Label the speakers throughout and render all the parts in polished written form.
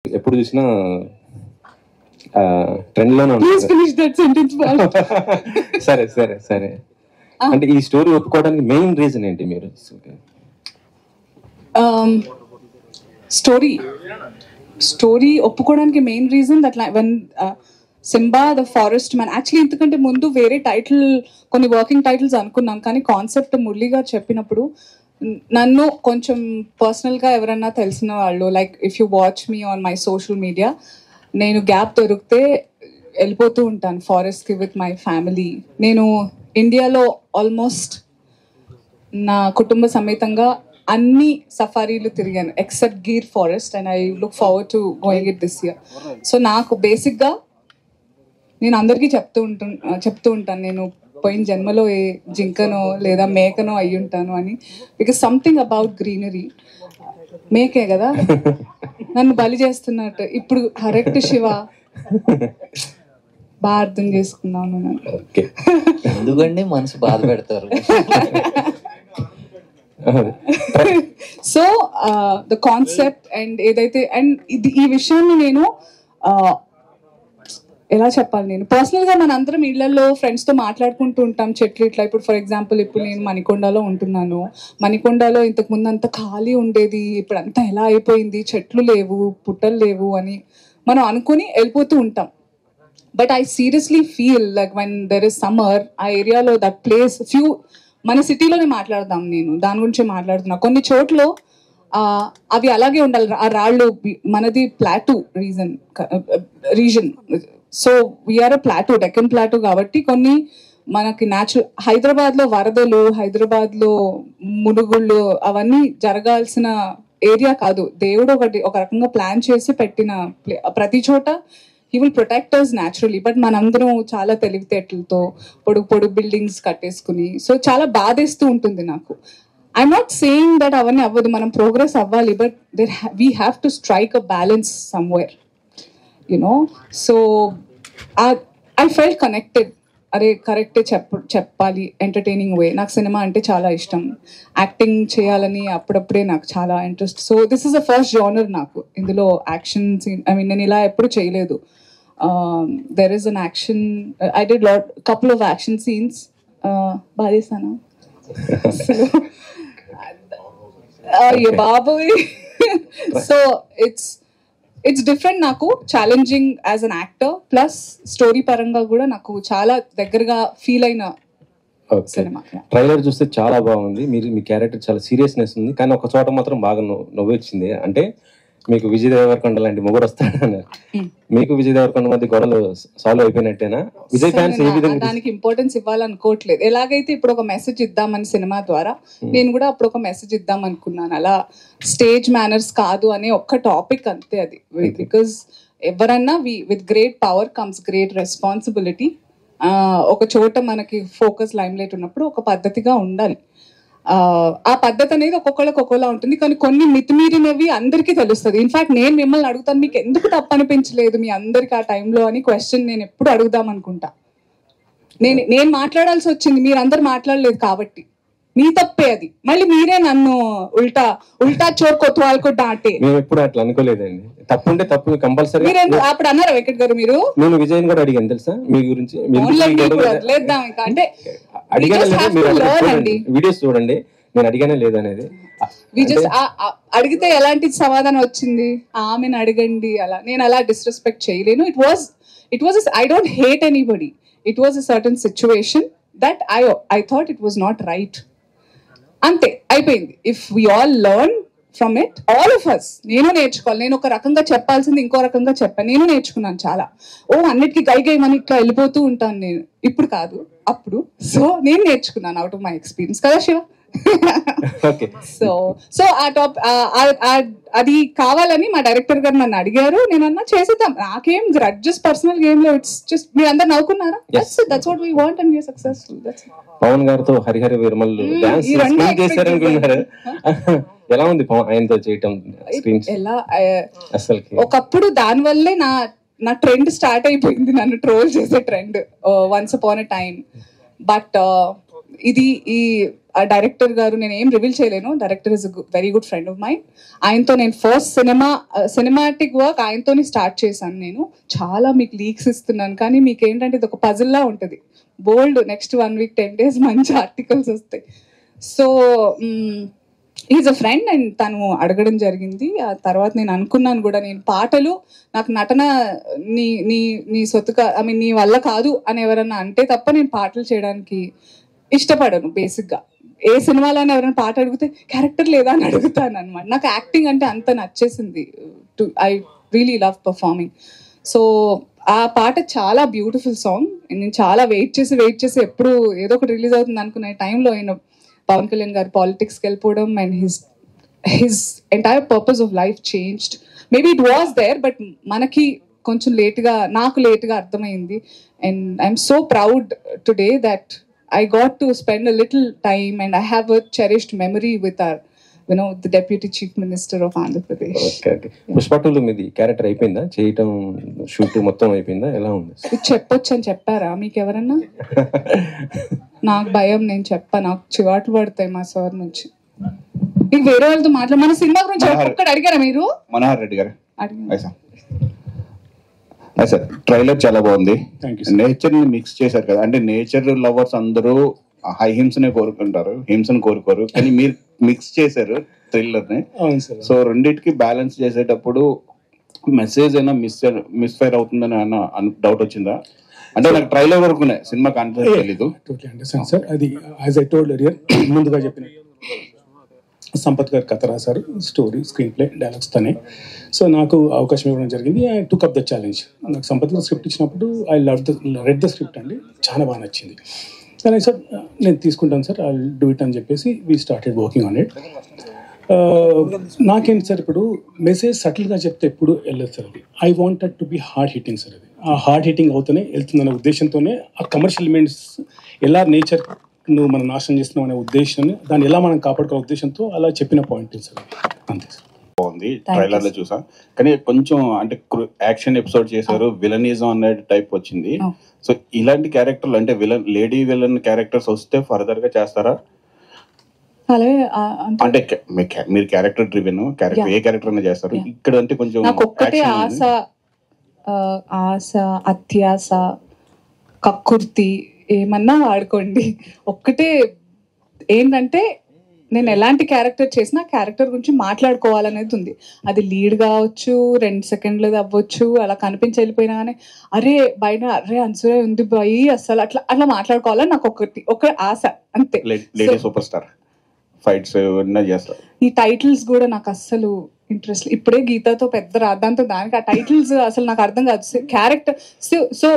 Speaker 1: ఎప్పుడు చూసినా ట్రెండ్ లోనే సరే సరే సరే అంటే ఈ స్టోరీ ఒప్పుకోవడానికి మెయిన్ రీజన్ ఏంటి? మీరు
Speaker 2: స్టోరీ ఒప్పుకోవడానికి main reason that one Simba the forest man. Actually ఇంతకంటే ముందు వేరే టైటిల్, కొన్ని వర్కింగ్ టైటిల్స్ అనుకున్నాం, కానీ కాన్సెప్ట్ మురళి గారు చెప్పినప్పుడు నన్ను కొంచెం పర్సనల్గా ఎవరన్నా తెలిసిన వాళ్ళు, like if you watch me on my social media, నేను గ్యాప్ దొరికితే వెళ్ళిపోతూ ఉంటాను ఫారెస్ట్కి విత్ మై ఫ్యామిలీ. నేను ఇండియాలో ఆల్మోస్ట్ నా కుటుంబ సమేతంగా అన్ని సఫారీలు తిరిగాను except Gir forest, and I look forward to going it this year. So నాకు బేసిక్గా నేను అందరికీ చెప్తూ ఉంటాను నేను పోయిన జన్మలో ఏ జింకనో లేదా మేకనో అయ్యి ఉంటాను అని. బికాస్ సంథింగ్ అబౌట్ గ్రీనరీ, మేకే కదా నన్ను బలి చేస్తున్నట్టు. ఇప్పుడు కరెక్ట్ శివ, బాగా అర్థం చేసుకున్నాను.
Speaker 3: ఎందుకండి మనసు బాధ పెడతారు.
Speaker 2: సో ద కాన్సెప్ట్ అండ్ ఏదైతే, అండ్ ఈ విషయాన్ని నేను ఎలా చెప్పాలి, నేను పర్సనల్గా మనందరం ఇళ్లలో ఫ్రెండ్స్తో మాట్లాడుకుంటూ ఉంటాం చెట్లు ఇట్లా. ఇప్పుడు ఫర్ ఎగ్జాంపుల్ ఇప్పుడు నేను మణికొండలో ఉంటున్నాను. మణికొండలో ఇంతకుముందు అంత ఖాళీ ఉండేది, ఇప్పుడు అంతా ఎలా అయిపోయింది, చెట్లు లేవు, పుట్టలు లేవు అని మనం అనుకుని వెళ్ళిపోతూ ఉంటాం. But I seriously feel like when there is summer, ఆ ఏరియాలో దట్ ప్లేస్ మన సిటీలోనే మాట్లాడదాం, నేను దాని గురించి మాట్లాడుతున్నా. కొన్ని చోట్ల అవి అలాగే ఉండాలి. ఆ రాళ్ళు, మనది ప్లాటూ రీజన్, సో వీఆర్ అ ప్లాటూ, డెక్కన్ ప్లాటూ కాబట్టి కొన్ని మనకి న్యాచురల్, హైదరాబాద్లో వరదలు, హైదరాబాద్లో మునుగుళ్ళు అవన్నీ జరగాల్సిన ఏరియా కాదు. దేవుడు ఒక రకంగా ప్లాన్ చేసి పెట్టిన ప్రతి చోట he will protect us naturally. But మనందరం చాలా తెలివితేటలతో పొడుగు బిల్డింగ్స్ కట్టేసుకుని, సో చాలా బాధేస్తూ ఉంటుంది నాకు. ఐఎమ్ నాట్ సేయింగ్ దట్ అవన్నీ అవ్వదు, మనం ప్రోగ్రెస్ అవ్వాలి, but we have to strike a balance somewhere, you know. So I felt connected. అరే కరెక్టే చెప్పాలి, ఎంటర్టైనింగ్ వే. నాకు సినిమా అంటే చాలా ఇష్టం, యాక్టింగ్ చేయాలని అప్పుడప్పుడే నాకు చాలా interest. So this is the first genre నాకు. ఇందులో యాక్షన్ సీన్, ఐ మీన్ నేను ఇలా ఎప్పుడు చేయలేదు. There is an action, I did couple of action scenes. బాధేసానా? అయ్యో బాబోయ్. సో ఇట్స్ డిఫరెంట్, నాకు challenging as an actor, plus story పరంగా కూడా నాకు చాలా దగ్గరగా ఫీల్ అయిన సినిమా.
Speaker 1: ట్రైలర్ చూస్తే చాలా బాగుంది, మీ క్యారెక్టర్ చాలా సీరియస్నెస్ ఉంది, కానీ ఒక చోట మాత్రం బాగా నవ్వొచ్చింది. అంటే మీకు విజయ్ దేవరకొండ లాంటి మొగుడు వస్తాడన్నారు, మీకు విజయ్ దేవరకొండ మధ్య గొడవలు సాల్వ్ అయిపోయినట్టేనా? విజయ్ ఫ్యాన్స్ ఏ విధంగా
Speaker 2: దానికి ఇంపార్టెన్స్ ఇవ్వాలనుకోవట్లేదు. ఎలాగైతే ఇప్పుడు ఒక మెసేజ్ ఇద్దామని సినిమా ద్వారా, నేను కూడా అప్పుడు ఒక మెసేజ్ ఇద్దాం అనుకున్నాను. అలా స్టేజ్ మేనర్స్ కాదు అనే ఒక్క టాపిక్ అంతే అది. బికాజ్ ఎవరన్నా with great power comes great responsibility. ఒక చోట మనకి ఫోకస్ లైమ్ లైట్ ఉన్నప్పుడు ఒక పద్ధతిగా ఉండాలి. ఆ పద్ధతి అనేది ఒక్కొక్కళ్ళకి ఒక్కోలా ఉంటుంది, కానీ కొన్ని మితిమీరినవి అందరికీ తెలుస్తుంది. ఇన్ఫాక్ట్ నేను మిమ్మల్ని అడుగుతాను, మీకు ఎందుకు తప్పు అనిపించలేదు మీ అందరికి ఆ టైంలో అని క్వశ్చన్ నేను ఎప్పుడు అడుగుదాం అనుకుంటా. నేను మాట్లాడాల్సి వచ్చింది, మీరందరూ మాట్లాడలేదు కాబట్టి మీ తప్పే అది. మళ్ళీ మీరే నన్ను ఉల్టా చోర్ కొత్వాలకు డాటే.
Speaker 1: మేము ఎప్పుడు అట్లా అనుకోలేదండి. తప్పుంటే తప్పు కంపల్సరీ.
Speaker 2: మీరు అప్పుడు అన్నారా వెంకట్ గారు? మీరు
Speaker 1: నేను విజయ్ కూడా అడిగాను తెలుసా మీ గురించి,
Speaker 2: వదిలేద్దాం ఇంకా అంటే
Speaker 1: వీడియోస్ చూడండి, నేను అడిగానే లేదనేది.
Speaker 2: అడిగితే ఎలాంటి సమాధానం వచ్చింది? ఆమెను అడగండి అలా. నేను అలా డిస్రెస్పెక్ట్ చేయలేను. It was I don't hate anybody. It was a certain situation that I thought it was not right. అంతే, అయిపోయింది. If we all learn from it, all of us. నేను నేర్చుకోవాలి. నేను ఒక రకంగా చెప్పాల్సింది ఇంకో రకంగా చెప్పాను. నేను నేర్చుకున్నాను చాలా. అన్నిటికీ గైమని ఇట్లా వెళ్ళిపోతూ ఉంటాను నేను, ఇప్పుడు కాదు అప్పుడు. సో నేను నేర్చుకున్నాను అవుట్ ఆఫ్ మై ఎక్స్పీరియన్స్ కదా శివ. సో అది కావాలని మా డైరెక్టర్ గారు నన్ను అడిగారు. నేను అన్నా చేసేద్దాం, నాకేం గ్రడ్జెస్ పర్సనల్ గేమ్ లో. ఇట్స్ జస్ట్ మీరు అందరు నవ్వుకున్నారా? That's what we want and we are successful.
Speaker 1: Pawan గారితో హరిహర వీరమల్ ఎలా ఉంది ఆయనతో చేయటం?
Speaker 2: ఎలా ఒకప్పుడు దాని వల్లే నా ట్రెండ్ స్టార్ట్ అయిపోయింది, నన్ను ట్రోల్ చేసే trend once upon a time. But ఇది ఆ డైరెక్టర్ గారు, నేను ఏం రివీల్ చేయలేను, director is very good friend of mind. ఆయనతో నేను ఫస్ట్ సినిమాటిక్ వర్క్ ఆయనతోని స్టార్ట్ చేశాను. నేను చాలా మీకు లీక్స్ ఇస్తున్నాను, కానీ మీకు ఏంటంటే ఇది ఒక పజిల్లా ఉంటుంది. బోల్డ్ నెక్స్ట్ 1 week 10 days మంచి ఆర్టికల్స్ వస్తాయి. So is a friend and తను అడగడం జరిగింది. ఆ తర్వాత నేను అనుకున్నాను కూడా, నేను పాటలు నాకు నటన నీ సొత్తుగా నీ వల్ల కాదు అని ఎవరన్నా అంటే తప్ప నేను పాటలు చేయడానికి ఇష్టపడను. బేసిక్గా ఏ సినిమాలోనే ఎవరైనా పాట అడిగితే క్యారెక్టర్ లేదా అని అడుగుతాను అనమాట. నాకు యాక్టింగ్ అంటే అంత నచ్చేసింది. I really love performing. So ఆ పాట చాలా బ్యూటిఫుల్ సాంగ్. నేను చాలా వెయిట్ చేసి ఎప్పుడు ఏదో ఒకటి రిలీజ్ అవుతుంది అనుకునే టైంలో ఆయన పవన్ కళ్యాణ్ గారు పాలిటిక్స్కి వెళ్ళిపోవడం and his entire purpose of life changed. Maybe it was there, but మనకి కొంచెం నాకు లేట్గా అర్థమైంది. And I'm so proud today that I got to spend a little time and I have a cherished memory with our, the Deputy Chief Minister of Andhra Pradesh.
Speaker 1: Okay. Pushpa 2 మీది character అయిపోయిందా? చేయటం shoot మొత్తం అయిపోయిందా? ఎలా ఉంది?
Speaker 2: ఇది చెప్పొచ్చు అని చెప్పారా మీకు ఎవరన్నా? నాకు భయం, నేను నాకు చివాట్లు పడతాయి మా సార్ నుంచి. మీకు వేరే వాళ్ళతో మన సినిమా గురించి ఒక్కటి అడిగారా మీరు?
Speaker 4: మనోహర్ రెడ్డి గారు సార్, ట్రైలర్ చాలా బాగుంది. నేచర్ ని మిక్స్ చేశారు కదా, అంటే నేచర్ లవర్స్ అందరూ హింసనే కోరుకుంటారు, హింసను కోరుకోరు, కానీ మీరు మిక్స్ చేశారు థ్రిల్లర్ ని. సో రెండింటికి బ్యాలెన్స్ చేసేటప్పుడు మెసేజ్ అయినా మిస్ఫైర్ అవుతుందని డౌట్ వచ్చిందా? అంటే నాకు ట్రైలర్ వరకు సినిమా కాన్సెప్ట్ తెలీదు.
Speaker 5: సార్ అది యాజ్ ఐ టోల్డ్ ఎర్లియర్, ముందుగా చెప్పిన సంపత్ గారు కథ రాశారు, స్టోరీ, స్క్రీన్ ప్లే, డైలాగ్స్ తనే. సో నాకు అవకాశం ఇవ్వడం జరిగింది. I took up the challenge. నాకు సంపత్ గారు స్క్రిప్ట్ ఇచ్చినప్పుడు ఐ రెడ్ ద స్క్రిప్ట్ అండి, చాలా బాగా నచ్చింది. కానీ సార్ నేను తీసుకుంటాను సార్, ఐ డూ ఇట్ అని చెప్పేసి we started working on it. నాకేంటి సార్, ఇప్పుడు మెసేజ్ సటిల్గా చెప్తే ఎప్పుడు వెళ్ళదు సార్. అది I wanted to be hard hitting sir. అది ఆ హార్డ్ హిట్టింగ్ అవుతూనే వెళ్తుందనే ఉద్దేశంతోనే ఆ కమర్షియల్ ఎలిమెంట్స్ ఎలా నేచర్ నువ్వు మనం నాశనం చేస్తున్నాం అనే ఉద్దేశాన్ని, దాన్ని ఎలా మనం కాపాడుకునే ఉద్దేశంతో అలా చెప్పిన పాయింట్ సార్. అంతే సార్.
Speaker 4: బాగుంది, ట్రైలర్ లో చూసా. కానీ కొంచెం అంటే యాక్షన్ ఎపిసోడ్ చేశారు, విలనిజం అనే టైప్ వచ్చింది. సో ఇలాంటి క్యారెక్టర్లు అంటే లేడీ విలన్ క్యారెక్టర్స్ వస్తే ఫర్దర్ గా చేస్తారా? అంటే మీరు క్యారెక్టర్ డ్రివెన్ క్యారెక్టర్, ఏ క్యారెక్టర్ అయినా చేస్తారు. ఇక్కడ అంటే కొంచెం
Speaker 2: నాకు ఒక్కటే ఆశ, అత్యాస, కక్కుర్తి ఏమన్నా వాడుకోండి. ఒక్కటే ఏంటంటే, నేను ఎలాంటి క్యారెక్టర్ చేసినా క్యారెక్టర్ గురించి మాట్లాడుకోవాలనేది ఉంది. అది లీడ్ కావచ్చు, 2 seconds అవ్వచ్చు, అలా కనిపించి వెళ్ళిపోయినా కానీ బయట అన్సూయ ఉంది బాయ్ అసలు అట్లా మాట్లాడుకోవాలని నాకు ఒక ఆశ, అంతే.
Speaker 4: సూపర్ స్టార్ ఫైట్స్ చేస్తారు. ఈ
Speaker 2: టైటిల్స్ కూడా నాకు అస్సలు ఇంట్రెస్ట్. ఇప్పుడే గీతాతో పెద్ద రాద్దాంతో దానికి ఆ టైటిల్స్ అసలు నాకు అర్థం కాదు. క్యారెక్టర్ సో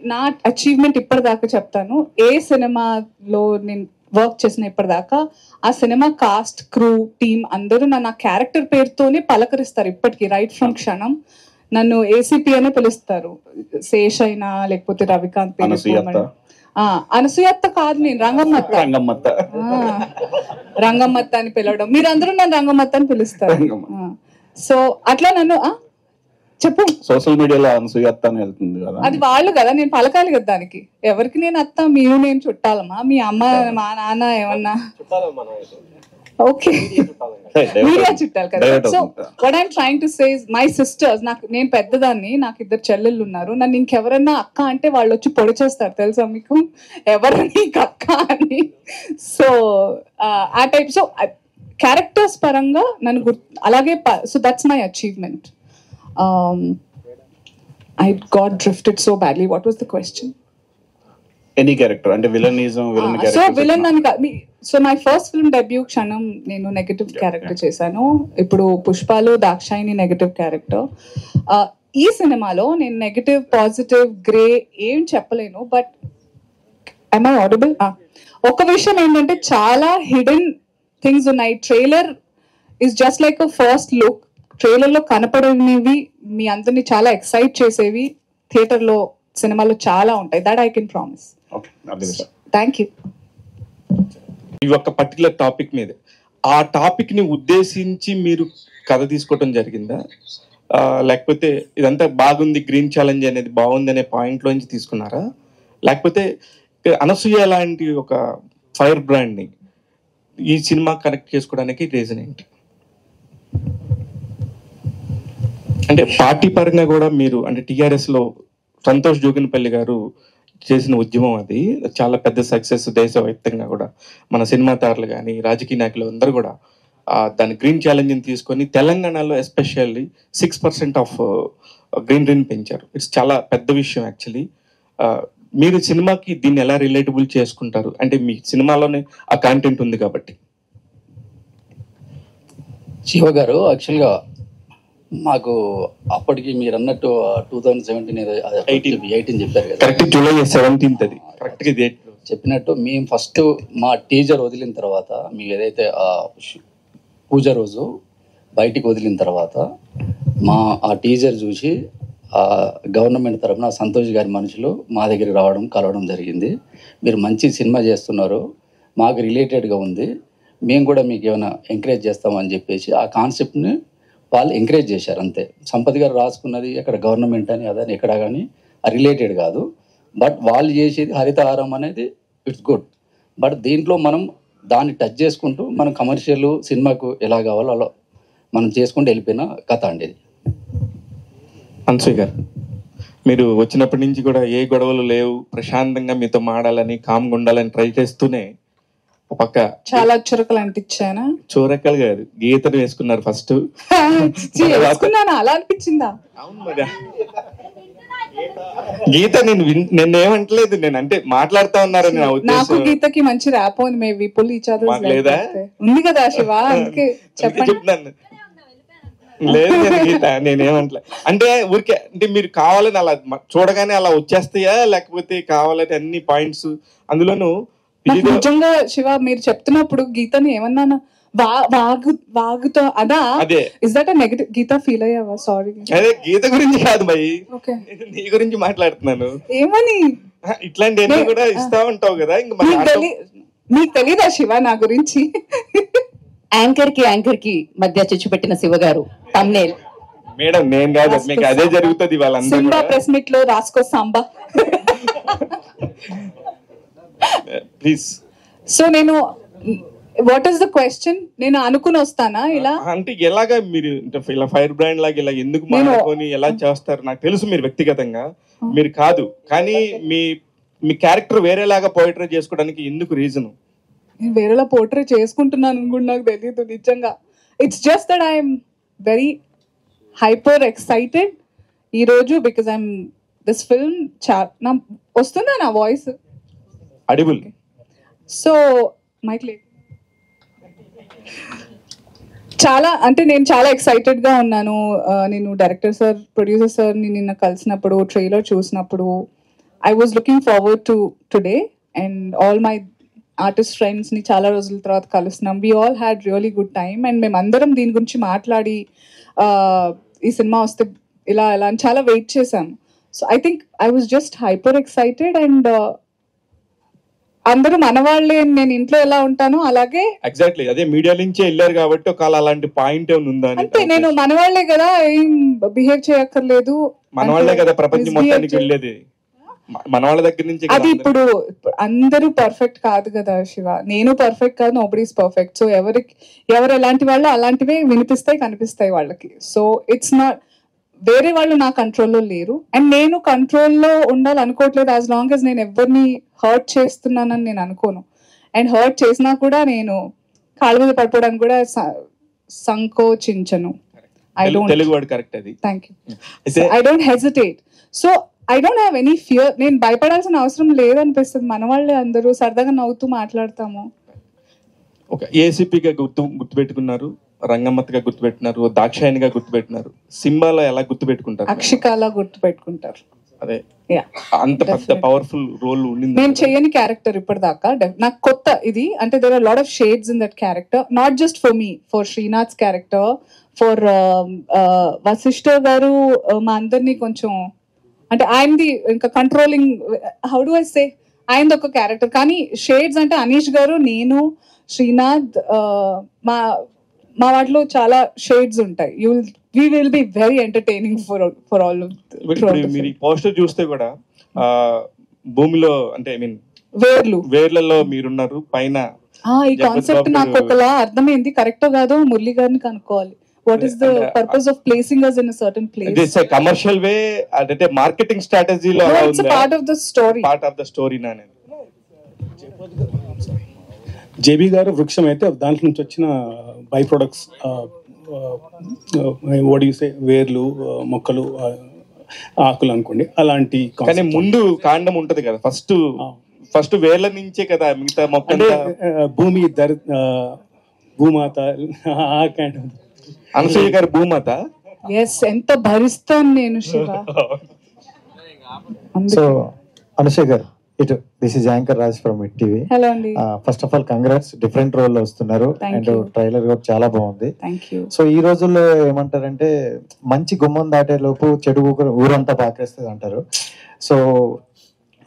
Speaker 2: నా అచీవ్మెంట్ ఇప్పటిదాకా చెప్తాను. ఏ సినిమాలో నేను వర్క్ చేసిన ఇప్పటిదాకా ఆ సినిమా కాస్ట్, క్రూ, టీమ్ అందరూ నా క్యారెక్టర్ పేరుతోనే పలకరిస్తారు ఇప్పటికీ. రైట్ ఫ్రమ్ క్షణం నన్ను ఏసీపీ అనే పిలుస్తారు. శేష్ అయినా లేకపోతే రవికాంత్ అనసూయత్త కాదు, నేను రంగమ్మత్త అని పిలవడం, మీరందరూ నన్ను రంగమ్మత్త అని పిలుస్తారు. సో అట్లా నన్ను చెప్పు.
Speaker 4: సోషల్ మీడియాలో అనసూయత్త అని వెళ్తుంది కదా,
Speaker 2: అది వాళ్ళు కదా, నేను పలకాలి కదా దానికి. ఎవరికి నేను అత్త, మీరు నేను చుట్టాలమా? మీ అమ్మ మా నాన్న ఏమన్నా? ఓకే, మీడియా చుట్టాలి కదా. So what I'm trying to say is my sisters, నేను పెద్దదాన్ని, నాకు 2 చెల్లెళ్ళు ఉన్నారు. నన్ను ఇంకెవరన్నా అక్క అంటే వాళ్ళు వచ్చి పొడి చేస్తారు, తెలుసా మీకు? ఎవరు నీకు అక్క అని. సో ఆ టైప్. సో క్యారెక్టర్స్ పరంగా నన్ను అలాగే. So that's my achievement. I got drifted so badly. What was the question?
Speaker 4: Any character అంటే villainism, villain character.
Speaker 2: So villain అని. So my first film debut Kshanam నేను నెగటివ్ క్యారెక్టర్ చేశాను. ఇప్పుడు పుష్పాలో Dakshayani negative character. ఈ సినిమాలో నేను నెగటివ్, పాజిటివ్, గ్రే ఏం చెప్పలేను. But am I audible? ఒక విషయం ఏంటంటే చాలా హిడెన్ థింగ్స్ ఉన్నాయి. Trailer is just like a first look. Trailer లో కనపడనివి మీ అందరినీ చాలా ఎక్సైట్ చేసేవి థియేటర్లో, సినిమాలో చాలా ఉంటాయి. That I can promise. Thank you.
Speaker 6: ఈ ఒక పర్టికులర్ టాపిక్ మీద, ఆ టాపిక్ ని ఉద్దేశించి మీరు కథ తీసుకోవటం జరిగిందా, లేకపోతే ఇదంతా బాగుంది, గ్రీన్ ఛాలెంజ్ అనేది బాగుంది అనే పాయింట్ లోంచి తీసుకున్నారా, లేకపోతే అనసూయ లాంటి ఒక ఫైర్ బ్రాండ్ ని ఈ సినిమా కనెక్ట్ చేసుకోవడానికి రీజన్ ఏంటి? అంటే పార్టీ పరంగా కూడా మీరు అంటే టీఆర్ఎస్ లో సంతోష్ జోగినపల్లి గారు చేసిన ఉద్యమం అది చాలా పెద్ద సక్సెస్, దేశవ్యాప్తంగా కూడా మన సినిమా తారలు కానీ రాజకీయ నాయకులు అందరూ కూడా దాని గ్రీన్ ఛాలెంజ్ని తీసుకొని తెలంగాణలో ఎస్పెషల్లీ 6% ఆఫ్ గ్రీనరీని పెంచారు. ఇట్స్ చాలా పెద్ద విషయం యాక్చువల్లీ. మీరు సినిమాకి దీన్ని ఎలా రిలేటబుల్ చేసుకుంటారు? అంటే మీ సినిమాలోనే ఆ కాంటెంట్ ఉంది కాబట్టి.
Speaker 7: శివ గారు, యాక్చువల్గా మాకు అప్పటికి మీరు అన్నట్టు 2017 18 చెప్పారు కదా,
Speaker 6: కరెక్ట్ జూలై 17 అది కరెక్ట్గా డేట్
Speaker 7: చెప్పినట్టు మేము ఫస్ట్ మా టీజర్ వదిలిన తర్వాత, మేము ఏదైతే పూజ రోజు బయటికి వదిలిన తర్వాత ఆ టీజర్ చూసి గవర్నమెంట్ తరఫున సంతోష్ గారి మనుషులు మా దగ్గరికి రావడం, కలవడం జరిగింది. మీరు మంచి సినిమా చేస్తున్నారు, మాకు రిలేటెడ్గా ఉంది, మేము కూడా మీకు ఏమైనా ఎంకరేజ్ చేస్తామని చెప్పేసి ఆ కాన్సెప్ట్ని వాళ్ళు ఎంకరేజ్ చేశారు. అంతే. సంపత్ గారు రాసుకున్నది ఎక్కడ గవర్నమెంట్ అని అదని ఎక్కడ కానీ రిలేటెడ్ కాదు. బట్ వాళ్ళు చేసేది హరితహారం అనేది ఇట్స్ గుడ్. బట్ దీంట్లో మనం దాన్ని టచ్ చేసుకుంటూ మనం కమర్షియల్ సినిమాకు ఎలా కావాలో అలా మనం చేసుకుంటూ వెళ్ళిపోయిన కథ అండి ఇది.
Speaker 6: అనసూయ గారు, మీరు వచ్చినప్పటి నుంచి కూడా ఏ గొడవలు లేవు, ప్రశాంతంగా మీతో మాడాలని, కామ్గా ఉండాలని ట్రై చేస్తూనే ఒక పక్క
Speaker 2: చాలా చురకలు అంటించానా?
Speaker 6: చూరక్కలు గారు గీతను వేసుకున్నారు ఫస్ట్.
Speaker 2: వేసుకున్నానా? అలా అనిపించిందా?
Speaker 6: అవును మరి. గీత నేను ఏమంటలేదు, నేను అంటే మాట్లాడుతా ఉన్నారని నా
Speaker 2: నాకు
Speaker 6: ఉద్దేశం.
Speaker 2: గీతకి మంచి ర్యాప్ ఉంది. మేబీ పుల్ ఈచ్ అదర్
Speaker 6: మాకు లేదా?
Speaker 2: ఉంది కదా శివ, అందుకే చెప్పండి.
Speaker 6: చెప్తున్నాను. లేదు గీత, నేనేమంటలే. అంటే ఊరికే అంటే మీరు కావాలని అలా చూడగానే అలా వచ్చేస్తాయా, లేకపోతే కావాలని అన్ని పాయింట్స్ అందులోనూ
Speaker 2: నిజంగా శివ మీరు చెప్తున్నప్పుడు గీతని ఏమన్నా వాగుతో అదా?
Speaker 6: అదే
Speaker 2: is that negative? Geetha feel అయ్యావా? సారీ.
Speaker 6: అదే గీత గురించి కాదు భయ్,
Speaker 2: ఓకే,
Speaker 6: నీ గురించి మాట్లాడుతున్నాను.
Speaker 2: ఏమని
Speaker 6: ఇట్లాంటి కూడా ఇస్తా ఉంటావు కదా, ఇంకా
Speaker 2: మీకు తెలీదా శివ నా గురించి?
Speaker 8: యాంకర్ కి మధ్య చిచ్చు పెట్టిన శివ గారు తమ్నేల్.
Speaker 6: మేడం నేను కాదు, మీకు అదే జరుగుతుంది వాళ్ళందరూ.
Speaker 2: సింబా ప్రెస్ మీట్ లో రాసుకో సాంబా
Speaker 6: ప్లీజ్.
Speaker 2: సో నేను వాట్ ఈస్ ద క్వశ్చన్? నేను అనుకుని వస్తానా ఇలా?
Speaker 6: అంటే ఎలాగా మీరు ఇలా ఫైర్ బ్రాండ్ లాగా ఇలా ఎందుకు మాట్లాడుకొని ఎలా చేస్తారు? నాకు తెలుసు మీరు వ్యక్తిగతంగా మీరు కాదు, కానీ మీ క్యారెక్టర్ వేరేలాగా పోయిటరీ చేసుకోవడానికి ఎందుకు రీజన్?
Speaker 2: నేను వేరేలా పోర్ట్రే చేసుకుంటున్నాను కూడా నాకు తెలియదు నిజంగా. It's just that I'm very hyper excited ఈరోజు బికాజ్ ఐఎమ్ దిస్ ఫిల్మ్ నా వస్తుందా నా వాయిస్
Speaker 6: అడిబుల్? సో
Speaker 2: మైక్ లేదు. చాలా అంటే నేను చాలా ఎక్సైటెడ్ గా ఉన్నాను. నేను డైరెక్టర్ సార్, ప్రొడ్యూసర్ సార్ని నిన్న కలిసినప్పుడు, ట్రైలర్ చూసినప్పుడు I was looking forward to today and all my artist friends ని చాలా రోజుల తర్వాత కలుస్తున్నాం. We all had really good time and మేమందరం దీని గురించి మాట్లాడి ఈ సినిమా వస్తే ఇలా ఎలా అని చాలా వెయిట్ చేశాను. So I think I was just hyper excited and అందరూ మన వాళ్ళే. నేను ఇంట్లో ఎలా ఉంటానో అలాగే
Speaker 6: ఎగ్జాక్ట్లీ అదే మీడియా నుంచే వెళ్ళారు కాబట్టి ఒకవేళ అలాంటి పాయింట్ ఏమైనా ఉందా?
Speaker 2: అంటే నేను మన వాళ్ళే కదా, ఏం బిహేవ్ చేయక్కర్లేదు.
Speaker 6: మన వాళ్ళే కదా ప్రపంచం మొత్తానికి వెళ్ళేది, మన వాళ్ళ దగ్గర నుంచి.
Speaker 2: అది ఇప్పుడు అందరూ పర్ఫెక్ట్ కాదు కదా శివ, నేను పర్ఫెక్ట్ కాదు, నోబడీ ఈస్ పర్ఫెక్ట్. సో ఎవరు ఎలాంటి వాళ్ళు అలాంటివే వినిపిస్తాయి, కనిపిస్తాయి వాళ్ళకి. సో ఇట్స్ నాట్ వేరే వాళ్ళు నా కంట్రోల్లో లేరు అండ్ నేను కంట్రోల్లో ఉండాలనుకోవట్లేదు. యాజ్ లాంగ్ యాజ్ నేను ఎవరిని హర్ట్ చేస్తున్నానని నేను అనుకోను. అండ్ హర్ట్ చేసినా కూడా నేను కాళ్ళ మీద పడిపోవడానికి కూడా సంకోచించను. I don't,
Speaker 6: Telugu word correct అది.
Speaker 2: Thank you. I don't hesitate. So I don't have any fear. నేను భయపడాల్సిన అవసరం లేదనిపిస్తుంది. మన వాళ్ళే అందరూ సరదాగా నవ్వుతూ మాట్లాడతాము.
Speaker 6: ఓకే, ఏసీపీగా గుర్తుపెట్టుకున్నారు, రంగమ్మత్గా గుర్తుపెట్టినారు, దాక్షాయణిగా గుర్తుపెట్టినారు. సింబాలో ఎలా గుర్తుపెట్టుకుంటారు?
Speaker 2: అక్షికాలా గుర్తుపెట్టుకుంటారు.
Speaker 6: అదే అంత పెద్ద పవర్ఫుల్ రోల్ ఉండింది.
Speaker 2: నేను చెయ్యని క్యారెక్టర్ ఇప్పటిదాకా. నాకు కొత్త ఇది. అంటే there are lot of shades in that character, not just for me, for Srinath's character, for Vasishta గారు. మా అందరినీ కొంచెం అంటే ఆయనది ఇంకా controlling, how do I say, ఆయనది ఒక క్యారెక్టర్. కానీ షేడ్స్ అంటే అనీష్ గారు, నేను, శ్రీనాథ్, మా వాటిలో చాలా షేడ్స్ ఉంటాయి. we will be very entertaining for all of
Speaker 6: మీరు ఈ పోస్టర్ చూస్తే కూడా భూమిలో అంటే ఐ మీన్
Speaker 2: వేర్లలో
Speaker 6: మీరున్నారు, పైన
Speaker 2: ఈ కాన్సెప్ట్ నాకు ఒకలా అర్థమైంది, కరెక్టో కాదో మురళి గారిని కనుక్కోవాలి. What is the purpose of placing us in a certain place?
Speaker 6: This commercial way అంటే మార్కెటింగ్ స్ట్రాటజీలో
Speaker 2: it's part of the story,
Speaker 6: part of the story నానే.
Speaker 5: జేబీ గారు వృక్షం అయితే దాంట్లో నుంచి వచ్చిన బై ప్రొడక్ట్స్ ఓడిసే వేర్లు, మొక్కలు, ఆకులు అనుకోండి, అలాంటి
Speaker 6: కానీ ముందు కాండం ఉంటది కదా, ఫస్ట్ వేర్ల నుంచే కదా మిగతా మొక్క.
Speaker 5: అంటే భూమి భూమాత
Speaker 6: అనసూయ గారు భూమాత.
Speaker 2: ఎస్, ఎంత భరిస్తాను నేను శివ.
Speaker 9: సో అనసూయ గారు, ఇటు this is anchor Raj from E TV.
Speaker 2: Hello అండి.
Speaker 9: First of all congrats, different role లో వస్తున్నారు అండ్ ట్రైలర్ కూడా చాలా బాగుంది. సో ఈ రోజుల్లో ఏమంటారంటే మంచి గుమ్మం దాటే లోపు చెడు ఊరంతా పాకేస్తుంది అంటారు. సో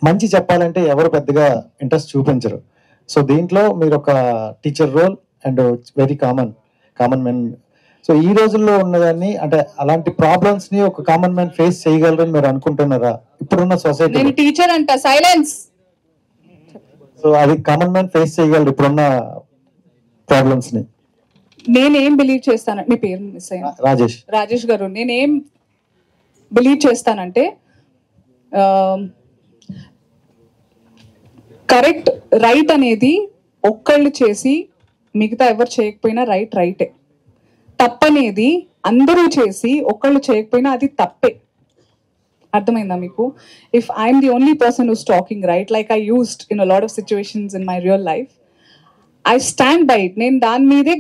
Speaker 9: మంచి చెప్పాలంటే ఎవరు పెద్దగా ఇంట్రెస్ట్ చూపించరు. సో దీంట్లో మీరు ఒక teacher role and very common man. So ఈ రోజుల్లో ఉన్నదాన్ని అంటే అలాంటి ప్రాబ్లమ్స్ ని ఒక కామన్ మ్యాన్ ఫేస్ చేయగలరని మీరు అనుకుంటున్నారా ఇప్పుడున్న సొసైటీ?
Speaker 2: నేను టీచర్ అంట, సైలెన్స్.
Speaker 9: సో అది కామన్ మ్యాన్ ఫేస్ చేయగలరు ఇప్పుడున్న ప్రాబ్లమ్స్ ని?
Speaker 2: నేనేం బిలీవ్ చేస్తాను, మీ పేరు మిస్ అయ్యా, రాజేష్ గారు. నేనేం బిలీవ్ చేస్తానంటే కరెక్ట్ రైట్ అనేది ఒక్కళ్ళు చేసి మిగతా ఎవరు చేయకపోయినా రైటే. తప్పనేది అందరూ చేసి ఒక్కళ్ళు చేయకపోయినా అది తప్పే. అర్థమైందా మీకు? If I'm the only person who's talking right, like I used in a lot of situations in my real life, I stand by it. నేను దాని మీదే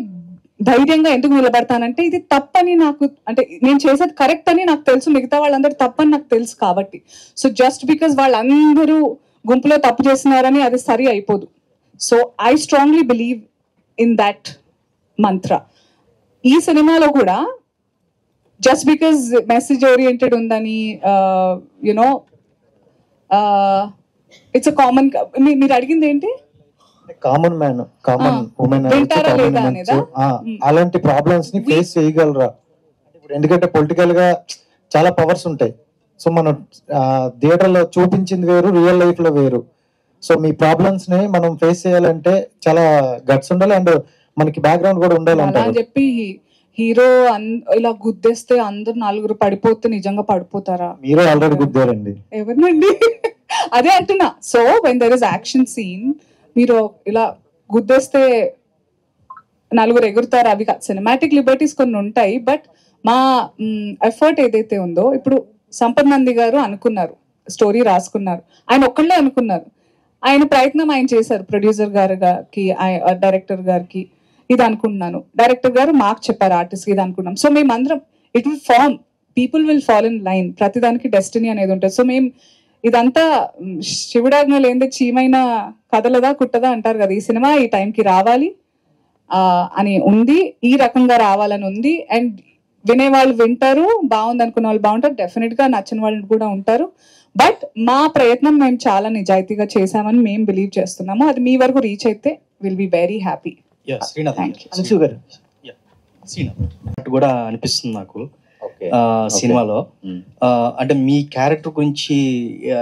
Speaker 2: ధైర్యంగా ఎందుకు నిలబడతానంటే ఇది తప్పని నాకు, అంటే నేను చేసేది కరెక్ట్ అని నాకు తెలుసు, మిగతా వాళ్ళందరూ తప్పని నాకు తెలుసు కాబట్టి. సో జస్ట్ బికాస్ వాళ్ళందరూ గుంపులో తప్పు చేస్తున్నారని అది సరి అయిపోదు. So I strongly believe in that మంత్ర. ఈ సినిమాలో కూడా జస్ట్ బికాజ్ మెసేజ్ ఓరియంటెడ్ ఉందని యునో ఇట్స్ అ కామన్, మీరు అడిగింది ఏంటి?
Speaker 9: కామన్ మ్యాన్, కామన్ ఉమెన్, అలాంటి ప్రాబ్లమ్స్ ని ఫేస్ చేయగలరా? ఎందుకంటే పొలిటికల్ గా చాలా పవర్స్ ఉంటాయి. సో మనం థియేటర్ లో చూపించింది వేరు, రియల్ లైఫ్ లో వేరు. సో మీ ప్రాబ్లమ్స్ ని మనం ఫేస్ చేయాలంటే చాలా గట్స్ ఉండాలి అండ్ మనకి బ్యాక్గ్రౌండ్ కూడా ఉండాలి
Speaker 2: అని చెప్పి హీరో ఇలా గుద్దేస్తే అందరు నలుగురు పడిపోతే నిజంగా పడిపోతారా?
Speaker 9: మీరు ఆల్రెడీ గుద్దారండి.
Speaker 2: ఎవరినండి? అదే అంటున్నా. So when there is action scene, మీరు ఇలా గుద్దేస్తే నలుగురు ఎగురుతారు, అవి సినిమాటిక్ లిబర్టీస్ కొన్ని ఉంటాయి. బట్ మా ఎఫర్ట్ ఏదైతే ఉందో, ఇప్పుడు సంపత్ నంది గారు అనుకున్నారు, స్టోరీ రాసుకున్నారు, ఆయన ఒక్కళ్ళే అనుకున్నారు, ఆయన ప్రయత్నం ఆయన చేశారు. ప్రొడ్యూసర్ గారికి, డైరెక్టర్ గారికి ఇది అనుకుంటున్నాను, డైరెక్టర్ గారు మాకు చెప్పారు ఆర్టిస్ట్ ఇది అనుకున్నాం. సో మేమందరం it will form, people will fall in line, ప్రతిదానికి డెస్టినీ అనేది ఉంటుంది. సో మేము ఇదంతా శివుడాజ్ఞ లేనిదే చీమైన కథలదా కుట్టదా అంటారు కదా, ఈ సినిమా ఈ టైంకి రావాలి అని ఉంది, ఈ రకంగా రావాలని ఉంది. అండ్ వినేవాళ్ళు వింటారు, బాగుంది అనుకున్న వాళ్ళు బాగుంటారు, డెఫినెట్ గా నచ్చిన వాళ్ళు కూడా ఉంటారు. బట్ మా ప్రయత్నం మేము చాలా నిజాయితీగా చేసామని మేము బిలీవ్ చేస్తున్నాము. అది మీ వరకు రీచ్ అయితే విల్ బి వెరీ హ్యాపీ.
Speaker 10: కూడా అనిపిస్తుంది నాకు సినిమాలో. అంటే మీ క్యారెక్టర్ గురించి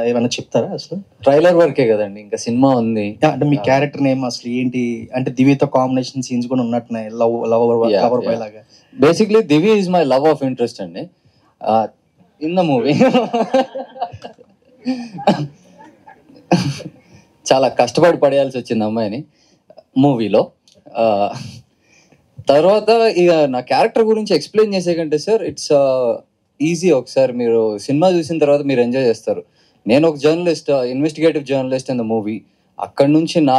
Speaker 10: ఏమైనా చెప్తారా? అసలు
Speaker 3: ట్రైలర్ వరకే కదండి, ఇంకా సినిమా ఉంది.
Speaker 10: అంటే మీ క్యారెక్టర్ నేమ్ అసలు ఏంటి? అంటే దివ్యతో కాంబినేషన్ సీన్స్ కూడా ఉన్నట్టున్నాయి, లవర్ బాయ్ లాగా.
Speaker 3: Basically Divya is my love of interest అండి ఇన్ ద మూవీ. చాలా కష్టపడి పడేయాల్సి వచ్చింది అమ్మాయిని మూవీలో. తర్వాత ఇక నా క్యారెక్టర్ గురించి ఎక్స్ప్లెయిన్ చేసే కంటే సార్, ఇట్స్ ఈజీ. ఒకసారి మీరు సినిమా చూసిన తర్వాత మీరు ఎంజాయ్ చేస్తారు. నేను ఒక journalist, investigative journalist in the movie. అక్కడ నుంచి నా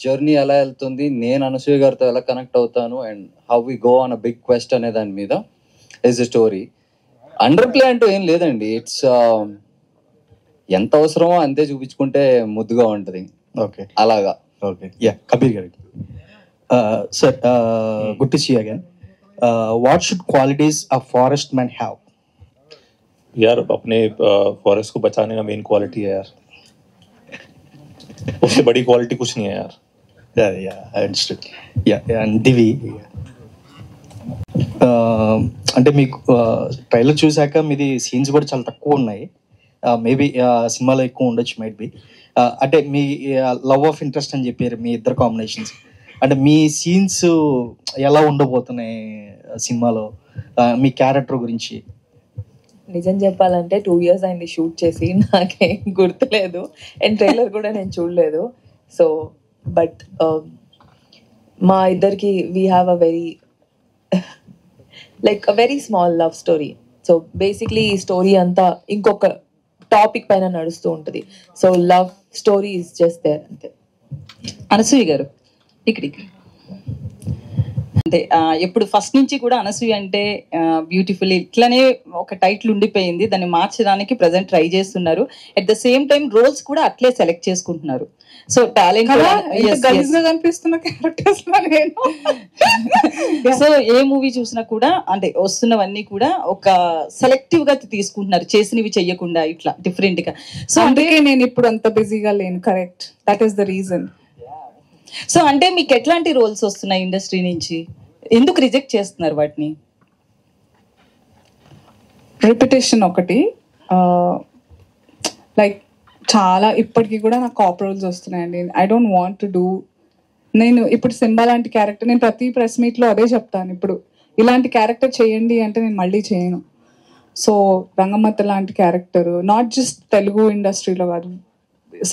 Speaker 3: జర్నీ ఎలా వెళ్తుంది, నేను అనసూయ గారితో ఎలా కనెక్ట్ అవుతాను, and how we go on a big quest అనే దాని మీద is the story. Underplay అంటూ ఏం లేదండి. ఇట్స్ ఎంత అవసరమో అంతే చూపించుకుంటే ముద్దుగా ఉంటుంది.
Speaker 10: ఓకే,
Speaker 3: అలాగా.
Speaker 10: Okay, yeah. కబీర్ గారు, sir, good to see you again. What should qualities a forest man have?
Speaker 11: यार अपने फॉरेस्ट को बचाने का मेन क्वालिटी है यार, उससे बड़ी क्वालिटी कुछ नहीं है यार.
Speaker 10: Yeah, I understood. Yeah, and Divi, అంటే మీకు ట్రైలర్ చూసాక మీది సీన్స్ కూడా చాలా తక్కువ ఉన్నాయి, మేబీ సినిమాలో ఎక్కువ ఉండొచ్చు, మైట్ బి. అంటే మీ లవ్ ఆఫ్ ఇంట్రెస్ట్ అని చెప్పారు, మీ ఇద్దరు కాంబినేషన్స్. అంటే మీ సీన్స్ ఎలా ఉండబోతున్నాయి సినిమాలో, మీ క్యారెక్టర్ గురించి?
Speaker 12: నిజం చెప్పాలంటే 2 years అయింది షూట్ చేసి, నాకేం గుర్తులేదు అండ్ ట్రైలర్ కూడా నేను చూడలేదు. సో బట్ మా ఇద్దరికి we have a very small love story. So basically ఈ స్టోరీ అంతా ఇంకొక టాపిక్ పైన నడుస్తూ ఉంటుంది. So love story is just there అంతే.
Speaker 8: అనసూయ గారు ఇక్కడ అంటే ఎప్పుడు ఫస్ట్ నుంచి కూడా అనసూయ అంటే బ్యూటిఫుల్ ఇట్లానే ఒక టైటిల్ ఉండిపోయింది. దాన్ని మార్చడానికి ప్రజెంట్ ట్రై చేస్తున్నారు. At the same time roles కూడా అట్లే సెలెక్ట్ చేసుకుంటున్నారు. సో టాలెంట్
Speaker 2: కనిపిస్తున్న క్యారెక్టర్స్
Speaker 8: సో ఏ మూవీ చూసినా కూడా అంటే వస్తున్నవన్నీ కూడా ఒక సెలెక్టివ్ గా తీసుకుంటున్నారు, చేసినవి చెయ్యకుండా ఇట్లా డిఫరెంట్ గా.
Speaker 2: సో అందుకే నేను ఇప్పుడు అంత బిజీగా లేను. Correct, that is the reason.
Speaker 8: So అంటే మీకు ఎట్లాంటి రోల్స్ వస్తున్నాయి ఇండస్ట్రీ నుంచి? ఎందుకు రిజెక్ట్ చేస్తున్నారు వాటిని?
Speaker 2: రిపిటేషన్ ఒకటి, లైక్ చాలా ఇప్పటికీ కూడా నాకు కాప్ రోల్స్ వస్తున్నాయండి. I don't want to do. నేను ఇప్పుడు సింబా లాంటి క్యారెక్టర్ నేను ప్రతి ప్రెస్ మీట్లో అదే చెప్తాను, ఇప్పుడు ఇలాంటి క్యారెక్టర్ చేయండి అంటే నేను మళ్ళీ చేయను. సో రంగమ్మత్త లాంటి క్యారెక్టర్ నాట్ జస్ట్ తెలుగు ఇండస్ట్రీలో కాదు,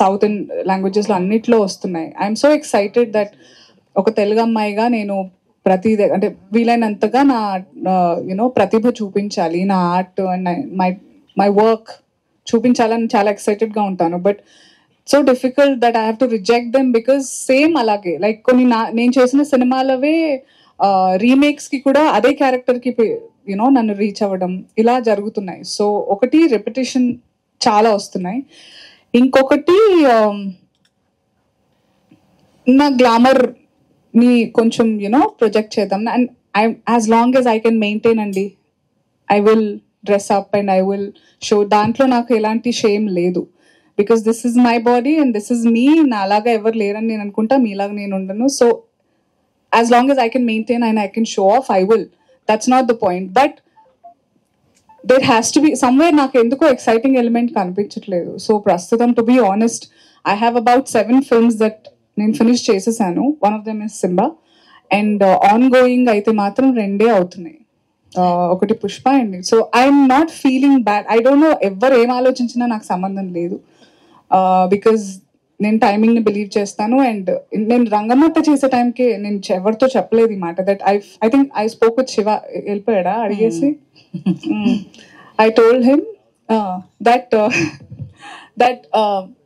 Speaker 2: సౌత్ లాంగ్వేజెస్లో అన్నిట్లో వస్తున్నాయి. ఐఎమ్ సో ఎక్సైటెడ్ దట్ ఒక తెలుగు అమ్మాయిగా నేను ప్రతి అంటే వీలైనంతగా నా యూనో ప్రతిభ చూపించాలి, నా ఆర్ట్ అండ్ మై వర్క్ చూపించాలని చాలా ఎక్సైటెడ్గా ఉంటాను. But so difficult that I have to reject them because same అలాగే లైక్ కొన్ని నేను చేసిన సినిమాలవే రీమేక్స్కి కూడా అదే క్యారెక్టర్కి యూనో నన్ను రీచ్ అవ్వడం ఇలా జరుగుతున్నాయి. సో ఒకటి రెపిటేషన్ చాలా వస్తున్నాయి. ఇంకొకటి నా గ్లామర్ని కొంచెం యూనో ప్రొజెక్ట్ చేద్దాం. And as long as I can maintain అండి, I will dress up and I will show. దాంట్లో నాకు ఎలాంటి షేమ్ లేదు because this is my body and this is me. నా అలాగా ఎవరు లేరని నేను అనుకుంటా, మీలాగా నేను ఉండను. So as long as I can maintain and I can show off, I will. That's not the point. But there has to be somewhere నాకు ఎందుకో ఎక్సైటింగ్ ఎలిమెంట్ కనిపించట్లేదు. సో ప్రస్తుతం to be honest I have about 7 films that నేను finish చేసేసాను. One of them is Simba and ongoing అయితే మాత్రం 2 అవుతున్నాయి. ఒకటి పుష్ప అండి. So I'm not feeling bad. I don't know ఎవరు ఏం ఆలోచించినా నాకు సంబంధం లేదు బికాజ్ నేను టైమింగ్ని బిలీవ్ చేస్తాను. అండ్ నేను రంగమ్మత్త చేసే టైంకి నేను ఎవరితో చెప్పలేదు ఈ మాట. That I think I spoke with Shiva. వెళ్ళిపోయాడా అడిగేసి? I told him that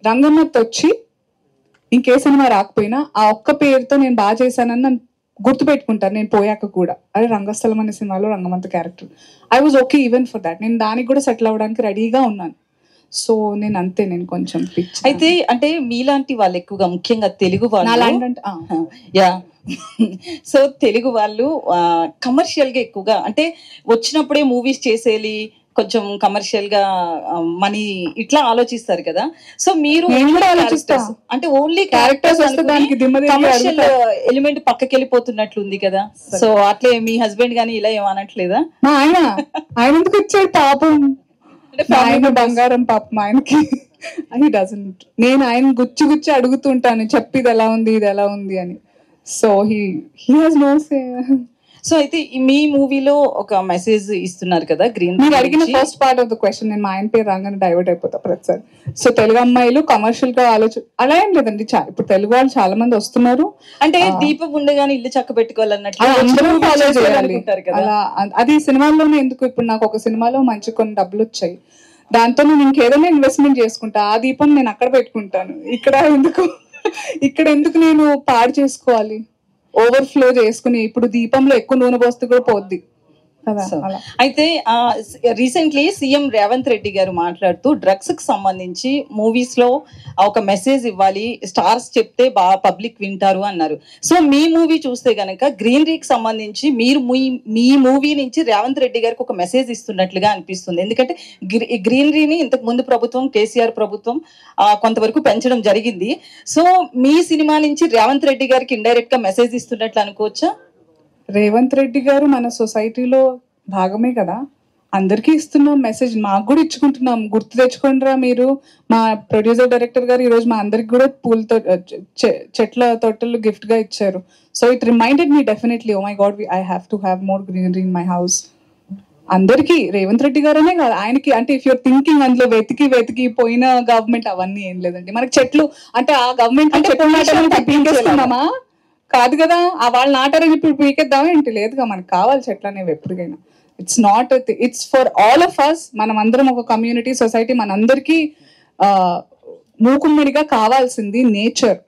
Speaker 2: Rangammatha వచ్చి ఇంకే సినిమా రాకపోయినా ఆ ఒక్క పేరుతో నేను బాగా చేశానని నన్ను గుర్తుపెట్టుకుంటాను నేను పోయాక కూడా. అదే రంగస్థలం అనే సినిమాలో Rangammath character I was okay even for that. నేను దానికి కూడా సెటిల్ అవ్వడానికి రెడీగా ఉన్నాను. సో నేను అంతే, నేను కొంచెం పిచ్.
Speaker 8: అయితే అంటే మీలాంటి వాళ్ళు ఎక్కువగా ముఖ్యంగా తెలుగు వాళ్ళు యా సో తెలుగు వాళ్ళు కమర్షియల్ గా ఎక్కువగా అంటే వచ్చినప్పుడే మూవీస్ చేసేయాలి, కొంచెం కమర్షియల్ గా మనీ ఇట్లా ఆలోచిస్తారు కదా. సో మీరు అంటే ఓన్లీ క్యారెక్టర్స్ కమర్షియల్ ఎలిమెంట్ పక్కకి వెళ్ళిపోతున్నట్లుంది కదా. సో అట్లే మీ హస్బెండ్ గానీ ఇలా ఏమనట్లేదా?
Speaker 2: ఆయన ఎందుకు వచ్చాడు పాపం, ఆయన బంగారం పాపం ఆయనకి. He doesn't. నేను ఆయన గుచ్చి అడుగుతుంటాను, చెప్పి ఇది ఎలా ఉంది ఇది ఎలా ఉంది అని. So he has no say.
Speaker 8: So అయితే మీ మూవీలో ఒక మెసేజ్ ఇస్తున్నారు కదా గ్రీన్.
Speaker 2: మీరు అడిగిన first part of the question నేను మా ఆయన పేరు రాగానే డైవర్ట్ అయిపోతా ప్రతిసారి. సో తెలుగు అమ్మాయిలు కమర్షియల్ గా అలా ఏం లేదండి. ఇప్పుడు తెలుగు వాళ్ళు చాలా మంది వస్తున్నారు.
Speaker 8: అంటే దీపం ఉండగానే ఇల్లు చక్క పెట్టుకోవాలన్నట్లు
Speaker 2: అలా. అది సినిమాల్లోనే ఎందుకు, ఇప్పుడు నాకు ఒక సినిమాలో మంచి కొన్ని డబ్బులు వచ్చాయి, దాంతో నేను ఇంకేదైనా ఇన్వెస్ట్మెంట్ చేసుకుంటా. ఆ దీపం నేను అక్కడ పెట్టుకుంటాను. ఇక్కడ ఎందుకు నేను పాడు చేసుకోవాలి, ఓవర్ఫ్లో చేసుకుని. ఇప్పుడు దీపంలో ఎక్కువ నూనె పోస్తే కూడా పోద్ది కదా.
Speaker 8: అయితే రీసెంట్లీ సీఎం రేవంత్ రెడ్డి గారు మాట్లాడుతూ డ్రగ్స్ కి సంబంధించి మూవీస్ లో ఒక మెసేజ్ ఇవ్వాలి, స్టార్స్ చెప్తే బాగా పబ్లిక్ వింటారు అన్నారు. సో మీ మూవీ చూస్తే గనక గ్రీనరీకి సంబంధించి మీరు మీ మూవీ నుంచి రేవంత్ రెడ్డి గారికి ఒక మెసేజ్ ఇస్తున్నట్లుగా అనిపిస్తుంది. ఎందుకంటే గ్రీనరీని ఇంతకు ముందు ప్రభుత్వం కేసీఆర్ ప్రభుత్వం కొంతవరకు పెంచడం జరిగింది. సో మీ సినిమా నుంచి రేవంత్ రెడ్డి గారికి ఇండైరెక్ట్ గా మెసేజ్ ఇస్తున్నట్లు అనుకోవచ్చా?
Speaker 2: రేవంత్ రెడ్డి గారు మన సొసైటీలో భాగమే కదా. అందరికీ ఇస్తున్నాం మెసేజ్, మాకు కూడా ఇచ్చుకుంటున్నాం. గుర్తు తెచ్చుకోండిరా మీరు. మా ప్రొడ్యూసర్ డైరెక్టర్ గారు ఈరోజు మా అందరికి కూడా పూలతో చెట్ల తోటలు గిఫ్ట్ గా ఇచ్చారు. So it reminded me definitely, oh my God, I have to have more greenery in my house. అందరికీ రేవంత్ రెడ్డి గారనే కాదు, ఆయనకి అంటే ఇఫ్ యూర్ థింకింగ్ అందులో వెతికి పోయిన గవర్నమెంట్ అవన్నీ ఏం లేదండి. మనకి చెట్లు అంటే ఆ గవర్నమెంట్ పీకేస్తున్నామా? కాదు కదా. ఆ వాళ్ళు నాటారని ఇప్పుడు పీకేద్దామా ఏంటి? లేదుగా, మనకు కావాలి చెట్లు అనేవి ఎప్పటికైనా. It's not, it's for all of us. మనం అందరం ఒక కమ్యూనిటీ, సొసైటీ, మనందరికీ మూకుమ్మడిగా కావాల్సింది నేచర్.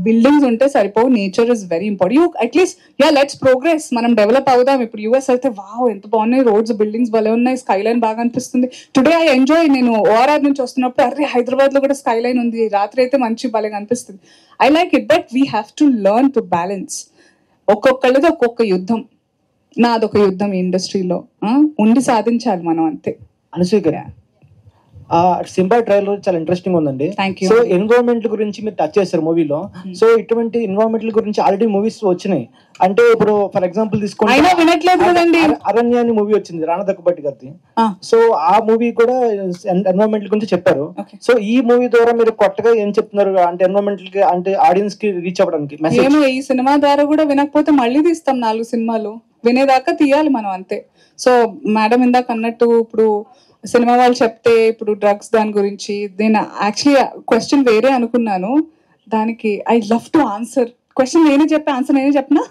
Speaker 2: బిల్డింగ్స్ ఉంటే సరిపోవు, nature is very important. You at least let's progress, మనం డెవలప్ అవుదాం. ఇప్పుడు యూఎస్ అయితే వావ్ ఎంత బాగున్నాయి రోడ్స్, బిల్డింగ్స్ భలే ఉన్నాయి, స్కై లైన్ బాగా అనిపిస్తుంది. టుడే ఐ ఎంజాయ్, నేను ఓఆర్ఆర్ నుంచి వస్తున్నప్పుడు అరే హైదరాబాద్ లో కూడా స్కై లైన్ ఉంది, రాత్రి అయితే మంచి భలేగా అనిపిస్తుంది. I like it, but we have to learn to balance. ఒక్కొక్కళ్ళది ఒక్కొక్క యుద్ధం, నాదొక యుద్ధం ఈ ఇండస్ట్రీలో ఉండి సాధించాలి మనం అంతే.
Speaker 10: అనుసూయ, సింబా ట్రైలర్ చాలా ఇంట్రెస్టింగ్ ఉందండి. సో ఎన్విరాన్మెంట్ గురించి మీరు టచ్ చేశారు మూవీలో. సో ఇటువంటి ఎన్విరాన్మెంట్ గురించి ఆల్రెడీ మూవీస్ వచ్చినాయి. అంటే ఇప్పుడు ఫర్ ఎగ్జాంపుల్ తీసుకుంటే అరణ్య అని మూవీ వచ్చింది రానా దగ్గుబాటి గారిది. సో ఆ మూవీ కూడా ఎన్విరాన్మెంట్ గురించి చెప్పారు. సో ఈ మూవీ ద్వారా మీరు కొత్తగా ఏం చెప్తున్నారు అంటే ఎన్విరాన్మెంట్ కి, అంటే ఆడియన్స్ కి రీచ్ అవ్వడానికి మెసేజ్?
Speaker 2: ఈ సినిమా ద్వారా కూడా వినకపోతే మళ్ళీ తీస్తాం 4 సినిమాలు, వినేదాకా తీయాలి మనం అంతే. సో మేడం ఇందాక అన్నట్టు ఇప్పుడు సినిమా వాళ్ళు చెప్తే ఇప్పుడు డ్రగ్స్ దాని గురించి, నేను యాక్చువల్లీ క్వశ్చన్ వేరే అనుకున్నాను. దానికి I love to answer. Question నేనే చెప్పా, ఆన్సర్ నేనే చెప్పనా?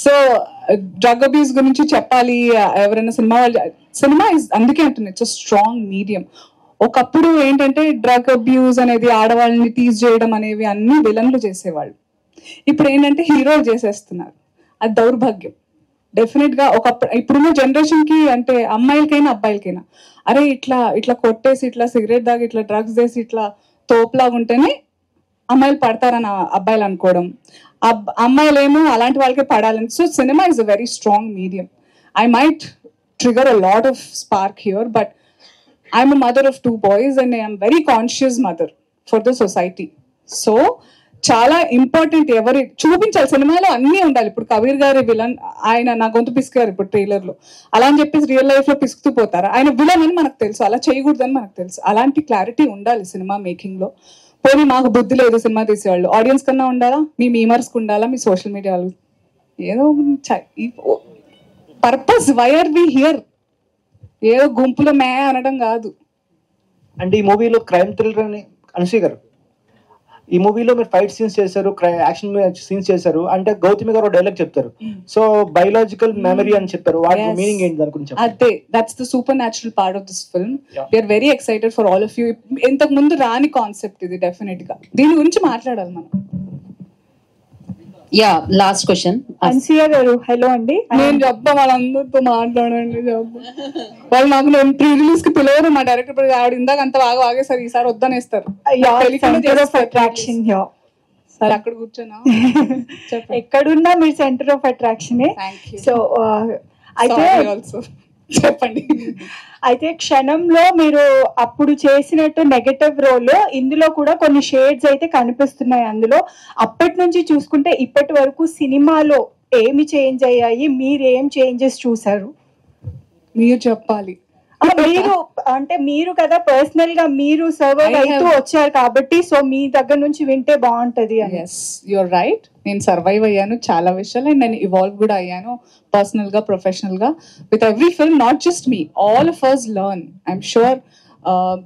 Speaker 2: సో డ్రగ్ అబ్యూస్ గురించి చెప్పాలి ఎవరైనా సినిమా వాళ్ళు. సినిమా ఇస్, అందుకే అంటున్నా, ఇట్స్ స్ట్రాంగ్ మీడియం. ఒకప్పుడు ఏంటంటే డ్రగ్ అబ్యూస్ అనేది, ఆడవాళ్ళని టీజ్ చేయడం అనేవి అన్ని విలన్లు చేసేవాళ్ళు. ఇప్పుడు ఏంటంటే హీరోలు చేసేస్తున్నారు. అది దౌర్భాగ్యం డెఫినెట్ గా. ఇప్పుడున్న జనరేషన్ కి, అంటే అమ్మాయిలకైనా అబ్బాయిలకైనా, అరే ఇట్లా కొట్టేసి, ఇట్లా సిగరెట్ దాగి, ఇట్లా డ్రగ్స్ చేసి, ఇట్లా తోపులాగా ఉంటేనే అమ్మాయిలు పడతారని అబ్బాయిలు అనుకోవడం, అమ్మాయిలేమో అలాంటి వాళ్ళకే పడాలని. So cinema is a very strong medium. I might trigger a lot of spark here, but I'm a mother of 2 boys and I'm very conscious mother for the society. So చాలా ఇంపార్టెంట్, ఎవరి చూపించాలి సినిమాలో అన్నీ ఉండాలి. ఇప్పుడు కబీర్ గారి villain, ఆయన నా గొంతు పిసికారు ఇప్పుడు ట్రైలర్ లో, అలా అని చెప్పేసి రియల్ లైఫ్ లో పిసుకుతూ పోతారా? ఆయన విలన్ అని మనకు తెలుసు, అలా చేయకూడదని మనకు తెలుసు. అలాంటి క్లారిటీ ఉండాలి సినిమా మేకింగ్ లో. పోనీ మాకు బుద్ధి లేదు సినిమా తీసేవాళ్ళు, ఆడియన్స్ కన్నా ఉండాలా, మీ మీమర్స్ కు ఉండాలా, మీ సోషల్ మీడియాలో ఏదో purpose. Why are we here? ఏదో గుంపులో మే అనడం కాదు.
Speaker 10: అంటే ఈ మూవీలో క్రైమ్ థ్రిల్లర్ అని అనుసూయ గారు, ఈ మూవీలో మీరు ఫైట్ సీన్స్ చేశారు, యాక్షన్ సీన్స్ చేశారు. అంటే గౌతమి గారు డైలాగ్ చెప్తారు, సో బయోలాజికల్ మెమరీ అని చెప్పారు. వాటి మీనింగ్ ఏంటి దాని గురించి?
Speaker 2: అదే, that's the supernatural part of this film. We are very excited for all of you. ఇంతకు ముందు రాని కాన్సెప్ట్ ఇది, డెఫినెట్ గా దీని గురించి మాట్లాడాలి మనం.
Speaker 13: యా, లాస్ట్ క్వశ్చన్
Speaker 14: అన్సియా గారు. హలో అండి.
Speaker 2: నేను చెప్పా వాళ్ళందరితో మాట్లాడండి, వాళ్ళు నాకు నేను ప్రీ రిలీజ్ కి పిలవరు. మా డైరెక్టర్ ఆవిడ ఇందాక అంత బాగా వాగేసారు, ఈసారి వద్దనేస్తారు. సరే అక్కడ కూర్చోనా?
Speaker 14: ఎక్కడున్నా మీరు సెంటర్ ఆఫ్ అట్రాక్షన్. సో అయితే
Speaker 2: చెప్పండి.
Speaker 14: అయితే క్షణంలో మీరు అప్పుడు చేసినట్టు నెగటివ్ రోల్ ఇందులో కూడా కొన్ని షేడ్స్ అయితే కనిపిస్తున్నాయి. అందులో అప్పటి నుంచి చూసుకుంటే ఇప్పటి వరకు సినిమాలో ఏమి చేంజ్ అయ్యాయి, మీరు ఏం చేంజెస్ చూసారు?
Speaker 2: మీరు చెప్పాలి.
Speaker 14: మీరు అంటే మీరు కదా పర్సనల్ గా మీరు సర్వైవ్ అవుతూ వచ్చారు కాబట్టి, సో మీ దగ్గర నుంచి వింటే బాగుంటది.
Speaker 2: యూర్ రైట్, నేను సర్వైవ్ అయ్యాను చాలా విషయాలు, అండ్ నేను ఇవాల్వ్ కూడా అయ్యాను పర్సనల్ గా, ప్రొఫెషనల్ గా. With every film, not just me, all of us learn. I'm sure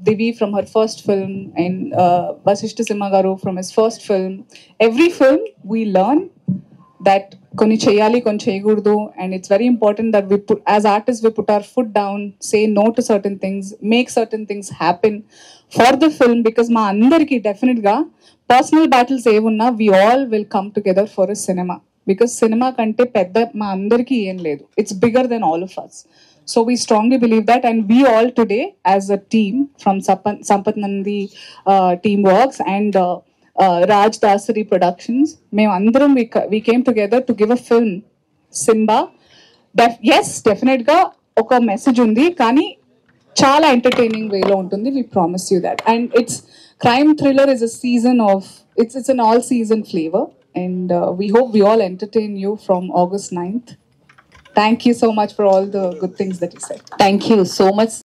Speaker 2: Divi from her first film and Vasishta Simha garu from his first film, every film we learn that koni cheyali koni cheyagurdu, and it's very important that we put, as artists, we put our foot down, say no to certain things, make certain things happen for the film, because ma andariki definite ga personal battles evunna, we all will come together for a cinema, because cinema kante pedda ma andariki em ledu, it's bigger than all of us. So we strongly believe that, and we all today as a team from Sampath Nandi team works and Raj Dasari Productions, మేము అందరం we came together to give a film, Simba. Yes, definite గా ఒక message ఉంది, కానీ చాలా entertaining వేలో ఉంటుంది. We promise you that. And it's crime thriller is a season of, it's an all season flavor, and we hope we all entertain you from August 9th. Thank you so much for all the good things that you said.
Speaker 8: Thank you so much